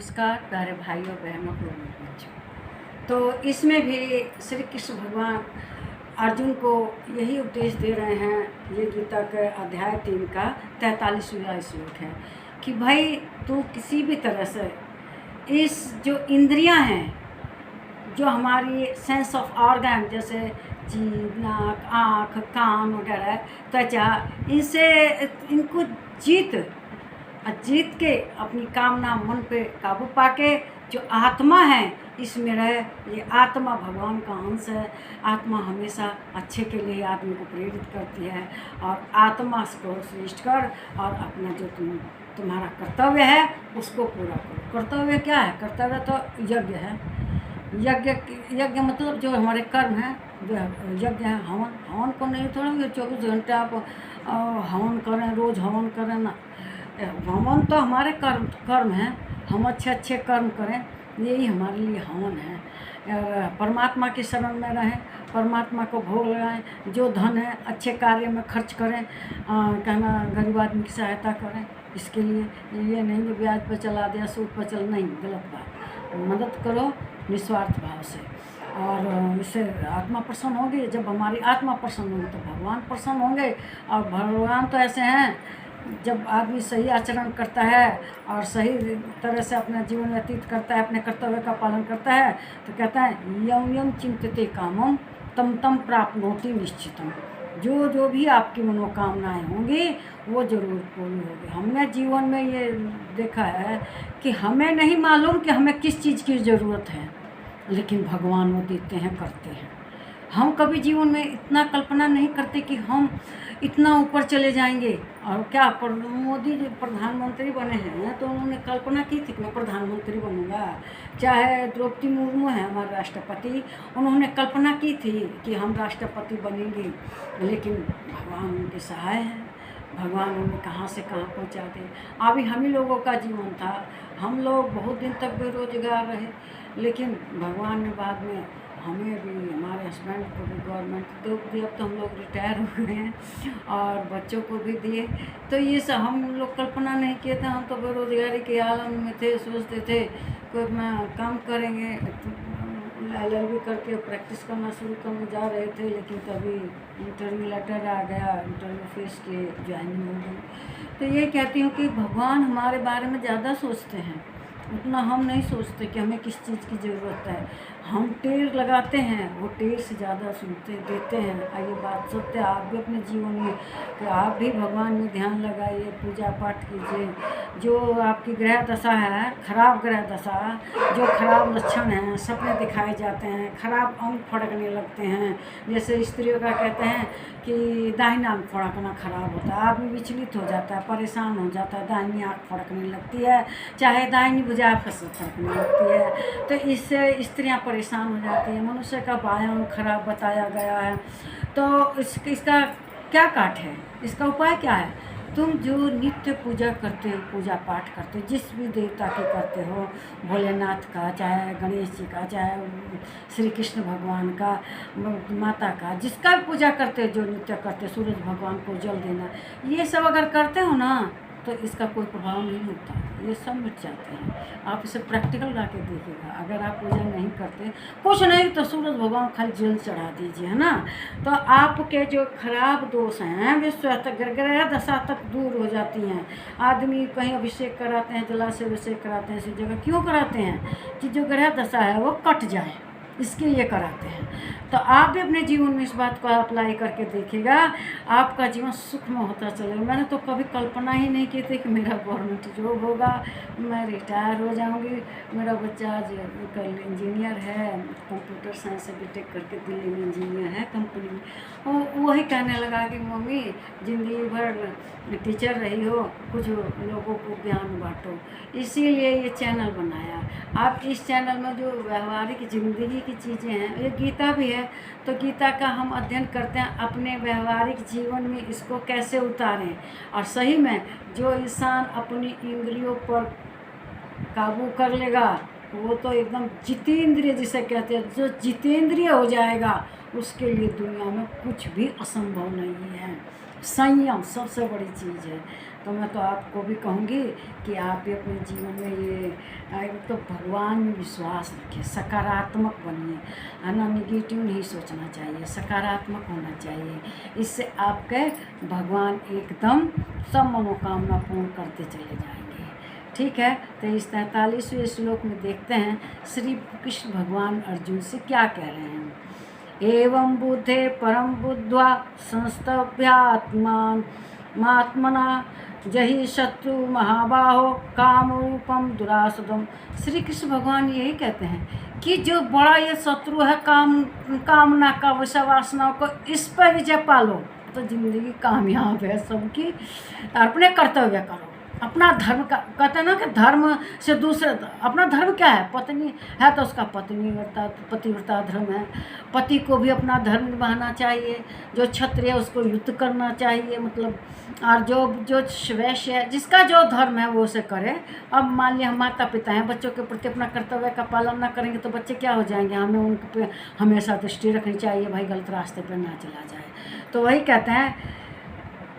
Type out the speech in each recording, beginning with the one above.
नमस्कार प्यारे भाइयों बहनों को बच्चों। तो इसमें भी श्री कृष्ण भगवान अर्जुन को यही उपदेश दे रहे हैं। ये गीता के अध्याय 3 का 43वां श्लोक है कि भाई तू किसी भी तरह से इस जो इंद्रियां हैं, जो हमारी सेंस ऑफ ऑर्गन जैसे जीभ, नाक, आँख, कान वगैरह, त्वचा, इनको जीत के अपनी कामना मन पे काबू पाके जो आत्मा है इसमें रहे। ये आत्मा भगवान का अंश है। आत्मा हमेशा अच्छे के लिए आदमी को प्रेरित करती है और आत्मा को श्रेष्ठ कर और अपना जो तुम्हारा कर्तव्य है उसको पूरा करो। कर्तव्य क्या है? कर्तव्य तो यज्ञ है। यज्ञ मतलब जो हमारे कर्म है यज्ञ है। हवन को नहीं थोड़ा 24 घंटे आप हवन करें, रोज़ हवन करें ना। हवन तो हमारे कर्म है। हम अच्छे कर्म करें, यही हमारे लिए हवन है। और परमात्मा की शरण में रहें, परमात्मा को भोग लगाएं। जो धन है अच्छे कार्य में खर्च करें। कहना गरीब आदमी की सहायता करें। इसके लिए ये नहीं कि ब्याज पर चला दिया, सूद पर चल, नहीं, गलत बात। मदद करो निस्वार्थ भाव से और इससे आत्मा प्रसन्न होगी। जब हमारी आत्मा प्रसन्न होगी तो भगवान प्रसन्न होंगे। और भगवान तो ऐसे हैं, जब आदमी सही आचरण करता है और सही तरह से अपना जीवन व्यतीत करता है, अपने कर्तव्य का पालन करता है, तो कहता है यम यम चिंतते कामम तम तम प्राप्नोति निश्चितम। जो भी आपकी मनोकामनाएं होंगी वो जरूर पूरी होगी। हमने जीवन में ये देखा है कि हमें नहीं मालूम कि हमें किस चीज़ की ज़रूरत है, लेकिन भगवान वो देते हैं, करते हैं। हम कभी जीवन में इतना कल्पना नहीं करते कि हम इतना ऊपर चले जाएंगे। और क्या मोदी जी प्रधानमंत्री बने हैं तो उन्होंने कल्पना की थी कि मैं प्रधानमंत्री बनूंगा। चाहे द्रौपदी मुर्मू है हमारे राष्ट्रपति, उन्होंने कल्पना की थी कि हम राष्ट्रपति बनेंगे, लेकिन भगवान उनके सहाय हैं। भगवान उन्हें कहाँ से कहाँ पहुँचा दे। अभी हम ही लोगों का जीवन था, हम लोग बहुत दिन तक बेरोजगार रहे, लेकिन भगवान ने बाद में हमें भी, हमारे हस्बैंड को भी गवर्नमेंट दो दी। अब तो हम लोग रिटायर हो गए हैं और बच्चों को भी दिए। तो ये सब हम लोग कल्पना नहीं किए थे। हम तो बेरोजगारी के आलम में थे, सोचते थे कोई अपना काम करेंगे। LLB करके प्रैक्टिस करना शुरू करने जा रहे थे, लेकिन तभी इंटरव्यू लेटर आ गया, इंटरव्यू फेस के ज्वाइनिंग हो गई। तो ये कहती हूँ कि भगवान हमारे बारे में ज़्यादा सोचते हैं, उतना हम नहीं सोचते कि हमें किस चीज़ की ज़रूरत है। हम टेर लगाते हैं, वो टेर से ज़्यादा सुनते देते हैं। आइए बात सत्य, आप भी अपने जीवन में कि आप भी भगवान में ध्यान लगाइए, पूजा पाठ कीजिए। जो आपकी ग्रह दशा है, खराब ग्रह दशा, जो खराब लक्षण हैं, सपने दिखाए जाते हैं, खराब अंग फड़कने लगते हैं। जैसे स्त्रियों का कहते हैं कि दाहिना आँख फड़कना खराब होता है, आदमी विचलित हो जाता है, परेशान हो जाता है, दाहिनी आँख फड़कने लगती है, चाहे दाहिनी भुजा फड़कने लगती है। तो इससे स्त्रियां परेशान हो जाती हैं। मनुष्य का बायां अंग खराब बताया गया है। तो इसका क्या काट है? इसका उपाय क्या है? तुम जो नित्य पूजा करते हो, पूजा पाठ करते हो, जिस भी देवता की करते हो, भोलेनाथ का, चाहे गणेश जी का, चाहे श्री कृष्ण भगवान का, माता का, जिसका भी पूजा करते हो, जो नित्य करते हो, सूरज भगवान को जल देना, ये सब अगर करते हो ना तो इसका कोई प्रभाव नहीं होता, ये सब मिट जाते हैं। आप इसे प्रैक्टिकल ला के देखिएगा। अगर आप पूजा नहीं करते, कुछ नहीं तो सूरज भगवान खाली जल चढ़ा दीजिए, है ना। तो आपके जो खराब दोष हैं वे स्वतः ग्रह दशा तक दूर हो जाती हैं। आदमी कहीं अभिषेक कराते हैं, जलाशय अभिषेक कराते हैं, इसी जगह क्यों कराते हैं कि जो ग्रह दशा है वो कट जाए, इसके लिए कराते हैं। तो आप भी अपने जीवन में इस बात को अप्लाई करके देखिएगा, आपका जीवन सुखमय होता चलेगा। मैंने तो कभी कल्पना ही नहीं की थी कि मेरा गवर्नमेंट जॉब होगा, मैं रिटायर हो जाऊंगी। मेरा बच्चा आज कल इंजीनियर है, कंप्यूटर साइंस से BTech करके दिल्ली में इंजीनियर है कंपनी में। और वही कहने लगा कि मम्मी ज़िंदगी भर टीचर रही हो, कुछ लोगों को ज्ञान बांटो, इसीलिए ये चैनल बनाया। आप इस चैनल में जो व्यवहारिक ज़िंदगी की चीज़ें हैं, ये गीता भी है, तो गीता का हम अध्ययन करते हैं अपने व्यवहारिक जीवन में इसको कैसे उतारें। और सही में जो इंसान अपनी इंद्रियों पर काबू कर लेगा वो तो एकदम जितेंद्रिय जिसे कहते हैं, जो जितेंद्रिय हो जाएगा उसके लिए दुनिया में कुछ भी असंभव नहीं है। संयम सबसे बड़ी चीज़ है। तो मैं तो आपको भी कहूँगी कि आप भी अपने जीवन में ये तो भगवान में विश्वास रखिए, सकारात्मक बनिए, है ना, निगेटिव नहीं सोचना चाहिए, सकारात्मक होना चाहिए। इससे आपके भगवान एकदम सब मनोकामना पूर्ण करते चले जाएंगे। ठीक है, तो इस 43वें श्लोक में देखते हैं श्री कृष्ण भगवान अर्जुन से क्या कह रहे हैं। एवं बुद्धे परम बुद्ध्वा संस्तभ्यात्मात्मना जहि शत्रु महाबाहो काम रूपम दुरासदम। श्री कृष्ण भगवान यही कहते हैं कि जो बड़ा ये शत्रु है कामना का, वैसा वासनाओं को, इस पर विजय पालो तो जिंदगी कामयाब है सबकी। अपने कर्तव्य करो, अपना धर्म का, कहते हैं ना कि धर्म से दूसरे, अपना धर्म क्या है, पत्नी है तो उसका पतिव्रता धर्म है, पति को भी अपना धर्म निभाना चाहिए, जो क्षत्रिय है उसको युद्ध करना चाहिए, मतलब, और जो वैश्य है, जिसका जो धर्म है वो उसे करे। अब मान लिया हम माता पिता हैं, बच्चों के प्रति अपना कर्तव्य का पालन ना करेंगे तो बच्चे क्या हो जाएंगे, हमें उनके पे हमेशा दृष्टि रखनी चाहिए, भाई गलत रास्ते पर ना चला जाए। तो वही कहते हैं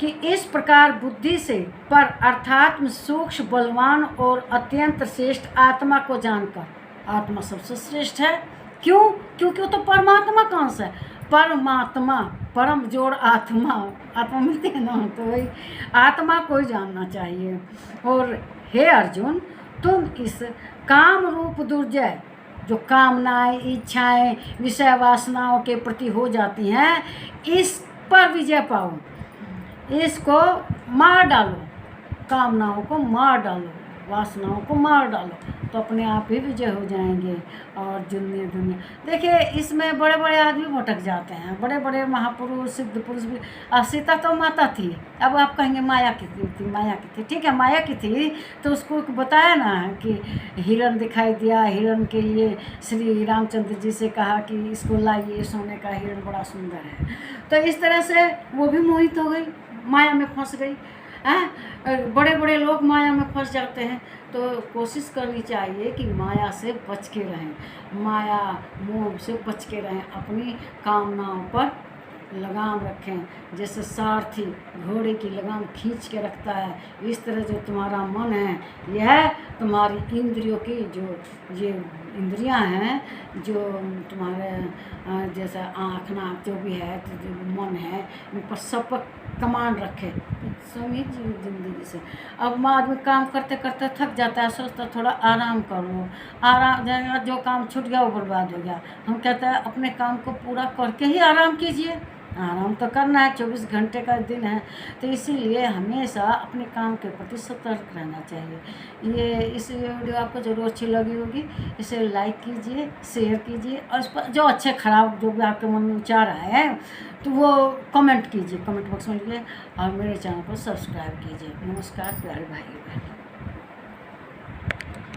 कि इस प्रकार बुद्धि से पर अर्थात सूक्ष्म बलवान और अत्यंत श्रेष्ठ आत्मा को जानकर, आत्मा सबसे श्रेष्ठ है, क्यों? क्योंकि वो तो परमात्मा का अंश है, परमात्मा, परम जोड़ आत्मा, आत्मा मिलती है ना, तो वही आत्मा को ही जानना चाहिए। और हे अर्जुन, तुम इस काम रूप दुर्जय, जो कामनाएं, इच्छाएं, विषय वासनाओं के प्रति हो जाती हैं, इस पर विजय पाओ, इसको मार डालो, कामनाओं को मार डालो, वासनाओं को मार डालो, तो अपने आप ही विजय हो जाएंगे। और दुनिया देखिए, इसमें बड़े बड़े आदमी भटक जाते हैं, बड़े बड़े महापुरुष सिद्ध पुरुष भी। सीता तो माता थी, अब आप कहेंगे माया की थी, माया की थी, ठीक है, माया की थी, तो उसको बताया ना कि हिरण दिखाई दिया, हिरण के लिए श्री रामचंद्र जी से कहा कि इसको लाइए, सोने का हिरण बड़ा सुंदर है। तो इस तरह से वो भी मोहित हो गई, माया में फंस गई। बड़े बड़े लोग माया में फंस जाते हैं, तो कोशिश करनी चाहिए कि माया से बच के रहें, माया मोह से बच के रहें, अपनी कामनाओं पर लगाम रखें। जैसे सारथी घोड़े की लगाम खींच के रखता है, इस तरह जो तुम्हारा मन है, यह तुम्हारी इंद्रियों की, जो ये इंद्रियां हैं, जो तुम्हारे जैसे आँख नाक जो भी है, तो जो मन है, इन पर सब पर कमांड रखे, समझिए जिंदगी से। अब आदमी काम करते करते थक जाता है, सोचता थोड़ा आराम कर लो, आराम जाएगा, जो काम छूट गया वो बर्बाद हो गया। हम कहते हैं अपने काम को पूरा करके ही आराम कीजिए, आराम तो करना है, 24 घंटे का दिन है, तो इसीलिए हमेशा अपने काम के प्रति सतर्क रहना चाहिए। ये इस वीडियो आपको जरूर अच्छी लगी होगी, इसे लाइक कीजिए, शेयर कीजिए, और इस पर जो अच्छे खराब जो भी आपके मन में विचार आए हैं तो वो कमेंट कीजिए, कमेंट बॉक्स में लिखिए, और मेरे चैनल को सब्सक्राइब कीजिए। नमस्कार प्यारे भाई बहन।